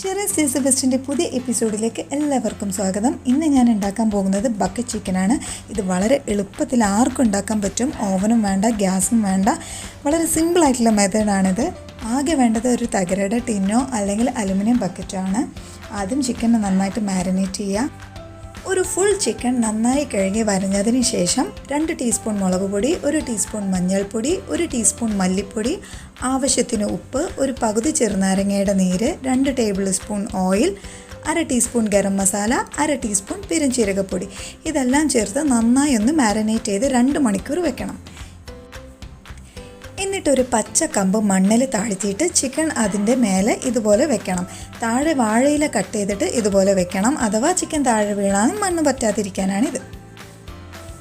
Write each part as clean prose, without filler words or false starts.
Sherin's is the ബെസ്റ്റിൻ്റെ പുതിയ എപ്പിസോഡിലേക്ക് എല്ലാവർക്കും സ്വാഗതം. ഇന്ന് ഞാൻ ഉണ്ടാക്കാൻ പോകുന്നത് ബക്കറ്റ് ചിക്കനാണ്. ഇത് വളരെ എളുപ്പത്തിൽ ആർക്കും ഉണ്ടാക്കാൻ പറ്റും. ഓവനും വേണ്ട, ഗ്യാസും വേണ്ട. വളരെ സിമ്പിളായിട്ടുള്ള മെത്തേഡാണിത്. ആകെ വേണ്ടത് ഒരു തകരയുടെ ടിന്നോ അല്ലെങ്കിൽ അലുമിനിയം ബക്കറ്റോ ആണ്. ആദ്യം ചിക്കൻ നന്നായിട്ട് മാരിനേറ്റ് ചെയ്യുക. ഒരു ഫുൾ ചിക്കൻ നന്നായി കഴുകി വരഞ്ഞതിന് ശേഷം 2 ടീസ്പൂൺ മുളക് പൊടി, 1 ടീസ്പൂൺ മഞ്ഞൾപ്പൊടി, 1 ടീസ്പൂൺ മല്ലിപ്പൊടി, ആവശ്യത്തിന് ഉപ്പ്, ഒരു പകുതി ചെറുനാരങ്ങയുടെ നീര്, 2 table spoon oil, 1/2 teaspoon garam masala, 1/2 teaspoon പെരുംജീരകപ്പൊടി ഇതെല്ലാം ചേർത്ത് നന്നായി ഒന്ന് മാരിനേറ്റ് ചെയ്ത് 2 മണിക്കൂർ വെക്കണം. എന്നിട്ടൊരു പച്ച കമ്പ് മണ്ണിൽ താഴ്ത്തിയിട്ട് ചിക്കൻ അതിൻ്റെ മേലെ ഇതുപോലെ വെക്കണം. താഴെ വാഴയില കട്ട് ചെയ്തിട്ട് ഇതുപോലെ വെക്കണം. അഥവാ ചിക്കൻ താഴെ വീണാലും മണ്ണ് പറ്റാതിരിക്കാനാണിത്.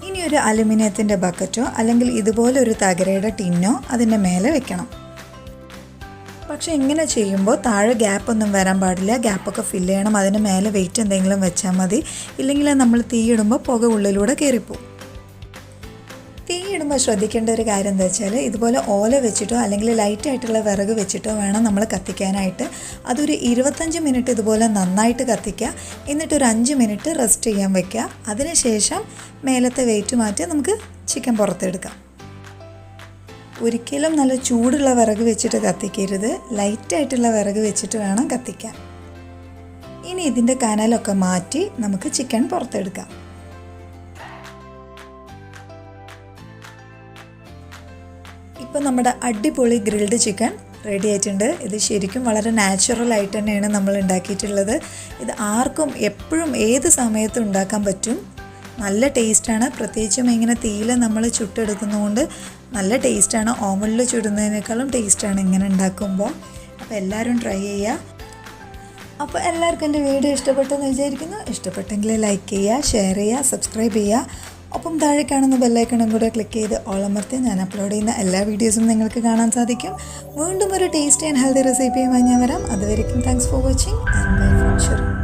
ഇനി ഒരു അലുമിനിയത്തിൻ്റെ ബക്കറ്റോ അല്ലെങ്കിൽ ഇതുപോലെ ഒരു തകരയുടെ ടിന്നോ അതിൻ്റെ മേലെ വെക്കണം. പക്ഷേ ഇങ്ങനെ ചെയ്യുമ്പോൾ താഴെ ഗ്യാപ്പൊന്നും വരാൻ പാടില്ല. ഗ്യാപ്പൊക്കെ ഫില്ല് ചെയ്യണം. അതിന് മേലെ വെയിറ്റ് എന്തെങ്കിലും വെച്ചാൽ മതി. ഇല്ലെങ്കിൽ നമ്മൾ തീയിടുമ്പോൾ പുക ഉള്ളിലൂടെ കയറിപ്പോവും. തീയിടുമ്പോൾ ശ്രദ്ധിക്കേണ്ട ഒരു കാര്യം എന്താ വെച്ചാൽ, ഇതുപോലെ ഓല വെച്ചിട്ടോ അല്ലെങ്കിൽ ലൈറ്റായിട്ടുള്ള വിറക് വെച്ചിട്ടോ വേണം നമ്മൾ കത്തിക്കാനായിട്ട്. അതൊരു 25 മിനിറ്റ് ഇതുപോലെ നന്നായിട്ട് കത്തിക്കുക. എന്നിട്ടൊരു 5 മിനിറ്റ് റെസ്റ്റ് ചെയ്യാൻ വയ്ക്കുക. അതിനുശേഷം മേലത്തെ വെയിറ്റ് മാറ്റി നമുക്ക് ചിക്കൻ പുറത്തെടുക്കാം. ഒരിക്കലും നല്ല ചൂടുള്ള വിറക് വെച്ചിട്ട് കത്തിക്കരുത്. ലൈറ്റായിട്ടുള്ള വിറക് വെച്ചിട്ട് വേണം കത്തിക്കാൻ. ഇനി ഇതിൻ്റെ കനലൊക്കെ മാറ്റി നമുക്ക് ചിക്കൻ പുറത്തെടുക്കാം. ഇപ്പോൾ നമ്മുടെ അടിപൊളി ഗ്രിൽഡ് ചിക്കൻ റെഡി ആയിട്ടുണ്ട്. ഇത് ശരിക്കും വളരെ നാച്ചുറലായിട്ട് തന്നെയാണ് നമ്മൾ ഉണ്ടാക്കിയിട്ടുള്ളത്. ഇത് ആർക്കും എപ്പോഴും ഏത് സമയത്തും ഉണ്ടാക്കാൻ പറ്റും. നല്ല ടേസ്റ്റാണ്. പ്രത്യേകിച്ചും ഇങ്ങനെ തീയിൽ നമ്മൾ ചുട്ടെടുക്കുന്നതുകൊണ്ട് നല്ല ടേസ്റ്റാണ്. ഓവനിൽ ചുടുന്നതിനേക്കാളും ടേസ്റ്റാണ് ഇങ്ങനെ ഉണ്ടാക്കുമ്പോൾ. അപ്പോൾ എല്ലാവരും ട്രൈ ചെയ്യുക. അപ്പോൾ എല്ലാവർക്കും എൻ്റെ വീഡിയോ ഇഷ്ടപ്പെട്ടെന്ന് വിചാരിക്കുന്നു. ഇഷ്ടപ്പെട്ടെങ്കിൽ ലൈക്ക് ചെയ്യുക, ഷെയർ ചെയ്യുക, സബ്സ്ക്രൈബ് ചെയ്യുക. ഒപ്പം താഴെ കാണുന്ന ബെല്ലൈക്കണും കൂടെ ക്ലിക്ക് ചെയ്ത് ഓൾ അമർത്തി ഞാൻ അപ്ലോഡ് ചെയ്യുന്ന എല്ലാ വീഡിയോസും നിങ്ങൾക്ക് കാണാൻ സാധിക്കും. വീണ്ടും ഒരു ടേസ്റ്റി ആൻഡ് ഹെൽത്തി റെസിപ്പിയുമായി ഞാൻ വരാം. അതുവരെയും thanks for watching and bye from Sherin's.